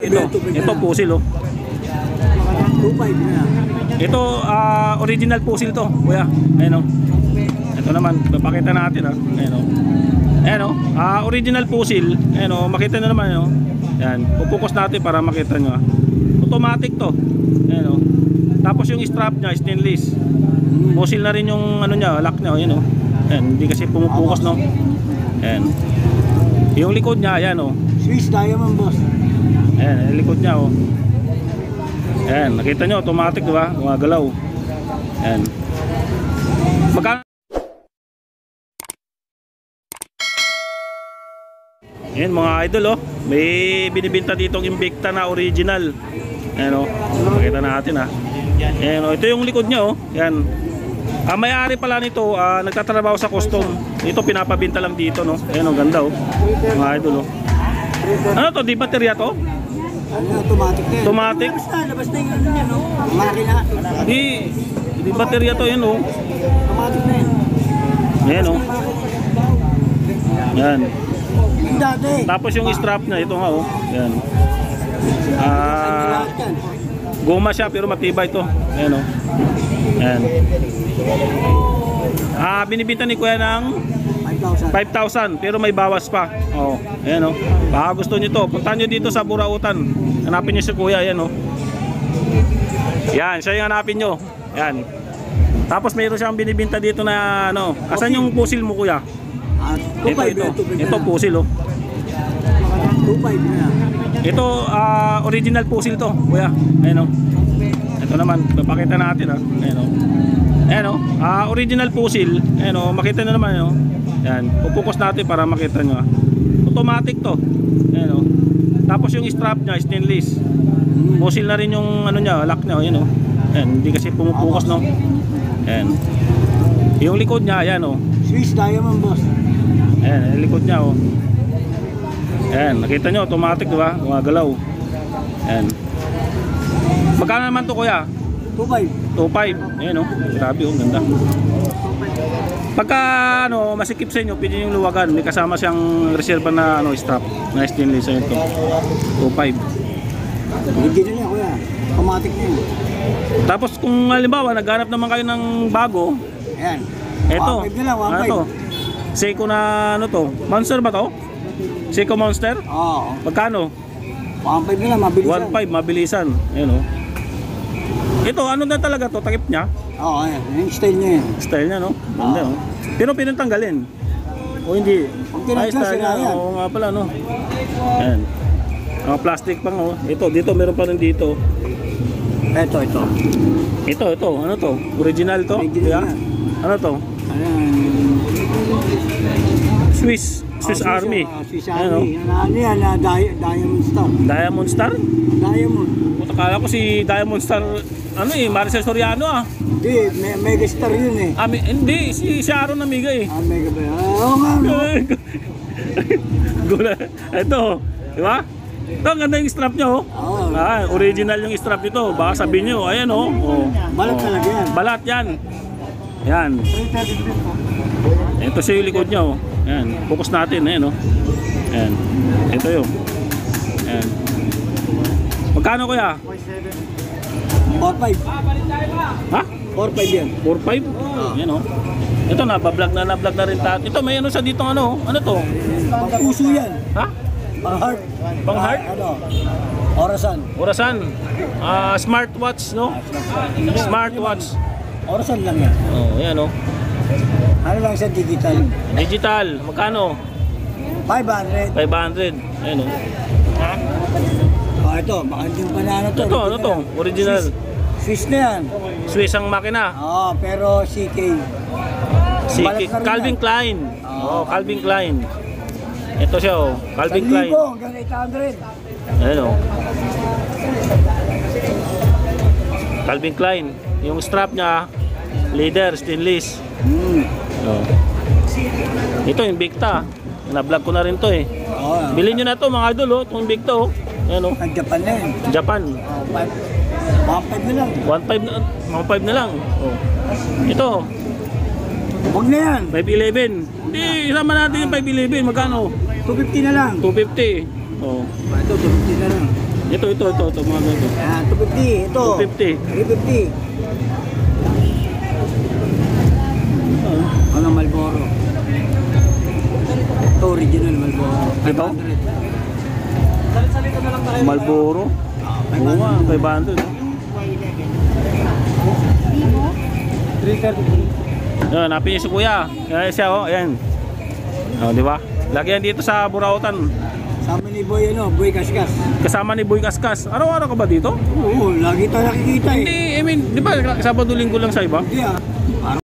Ito pusil oh. 2.5 na. Ito original pusil to, kuya. Ayun oh. Ito naman, papakita natin ah. Ayun oh. Ayan oh, original pusil. Ayan oh, makita nyo naman oh. Yan, pupukus natin para makita nyo ah. Automatic to. Ayan oh. Tapos yung strap nya stainless. Pusil na rin yung ano nya, lock nya. Ayan oh. Ayan, hindi kasi pumupukus no. Ayan. Yung likod nya, ayan oh. Swiss Diamond boss. Ayan, yung likod nya oh. Ayan, nakita nyo, automatic diba? Gumagalaw. Ayan. Magkano? Ayan mga idol oh. May binibenta ditong Invicta na original. Ayan oh. Makita natin ha. Ayan oh. Ito yung likod nya oh. Ayan. May-ari pala nito, nagtatrabaho sa custom. Ito pinapabinta lang dito no. Ayan oh, ganda oh. Mga idol oh. Ano to? Di baterya to? Ano, automatic na yun. Automatic? Labas na yung ano yan, no? Makina. Di baterya to, yan oh. Automatic na yun. Yan oh. Yan. Yung dati. Tapos yung strap niya, ito nga oh. Yan. Goma siya pero matibay ito. Yan oh. Yan. Binibenta ni kuya ng 5,000 pero may bawas pa. Oh, ayan oh. Baka gusto niyo to, puntahan niyo dito sa Burautan. Hanapin niyo si kuya, ayan oh. Yan, siya yung hanapin niyo. Yan. Tapos mayroon siyang binibenta dito na ano. Asan yung pusil mo kuya? Ito pusil oh. 2.5 na. Ito original pusil to, kuya. Ayan oh. Ito naman, papakita natin ah. Ayan oh. Ayan oh. Original pusil. Ayan oh, makita niyo naman oh. Yan, pupukus natin para makita nyo ah. Automatic to. Ayan oh. Tapos yung strap nya stainless. Pusil na rin yung ano nya, lock nya. Ayan oh. Ayan, hindi kasi pumupukus no. Ayan. Yung likod nya, ayan oh. Swiss Diamond boss. Ayan, yung likod nya oh. Ayan, nakita nyo, automatic diba? Gumagalaw. Ayan. Magkano naman to kuya? 2.5. 2.5. Ayan oh. Grabe oh, ganda. Pagka ano, masikip sa inyo, pwede yung luwagan. May kasama siyang reserva na ano, strap na stainless. Ayan ito 2.5. Hindi na niya kuya. Automatic na yun. Tapos kung halimbawa naghanap naman kayo ng bago, ayan. eto, 1.5 na lang, 1.5. ano to? Seiko na ano to? Monster ba to? Seiko Monster? Oo. Magkano? 1.5 na lang, mabilisan. 1.5, mabilisan. Ayan oh. Ito, ano na talaga to? Takip niya? Oo, ayan. Yung style niya yun. Style niya, no? Ganda, oh. Pero pinatanggalin. O hindi? Ay, style niya. Oo nga pala, no? Ayan. Plastic pang, oh. Ito, dito, meron pa rin dito. Ito. Ito. Ano to? Original to? Original. Yeah? Ano to? Ayan. Swiss Army. Swiss Army. Ano yan? Diamond Star. Diamond Star? Diamond. Akala ko si Diamond Star, ano eh, Maricel Soriano ah. Hindi, Mega Star yun eh. Hindi, si Sharon Amiga eh. Mega ba? Oo nga, no? Gula. Ito, di ba? Ito, ang ganda yung strap nyo. Oo. Original yung strap nito. Baka sabihin nyo, ayan oh. Balat talaga yan. Balat yan. Yan. Ito siya yung likod nyo. Yan. Focus natin, ayan oh. Yan. Ito yun. Yan. Magkano kuya? 4.5. Ha? 4.5 yan. 4.5? Yan oh. Ito na-vlog na rin tayo. Ito may ano sa dito ano? Ano to? Pang-puso yan. Ha? Pang-heart. Pang-heart? Ano? Orasan. Smartwatch, no? Smartwatch. Orasan lang yan. Oh, yan oh. Ano lang sa digital? Digital, magkano? 500. 500. Ayan oh. Ito, baka hindi pa na ano to. Ito, ano to? Original. Swiss na yan. Swiss ang makina. Oo, pero CK. Calvin Klein. Oh, Calvin Klein. Ito siya oh, Calvin Klein. 1,000 hanggang 800. Ayan oh. Calvin Klein. Yung strap niya, leather, stainless. Oh. Ito yung Invicta. Na-vlog ko na rin to eh. Bilhin nyo na to mga idol oh, itong Invicta oh. Ayan oh. Ang Japan na yun. Japan. 1.5 na lang. 1.5 na lang. Oh. Ito. Huwag na yan. 511. Hindi, isama natin yung 511. Magkano? 250 na lang. 250. Oh. Ito, 250 na lang. Ito ito, mga ganito. Yan, 250. Ito. 250. 350. Ano, Marlboro. Ito, original Marlboro. Ito? 500. Marlboro. Oo nga, 500. 330. Yan, napin niyo si kuya. Ayan siya, oh, ayan. Oh, di ba? Lagi yan dito sa Burautan. Sama ni Boy, Boy Kaskas. Kasama ni Boy Kaskas. Araw-araw ka ba dito? Oo, lagi tayo nakikita eh. Hindi, I mean, di ba Sabado Linggo lang sa iba? Hindi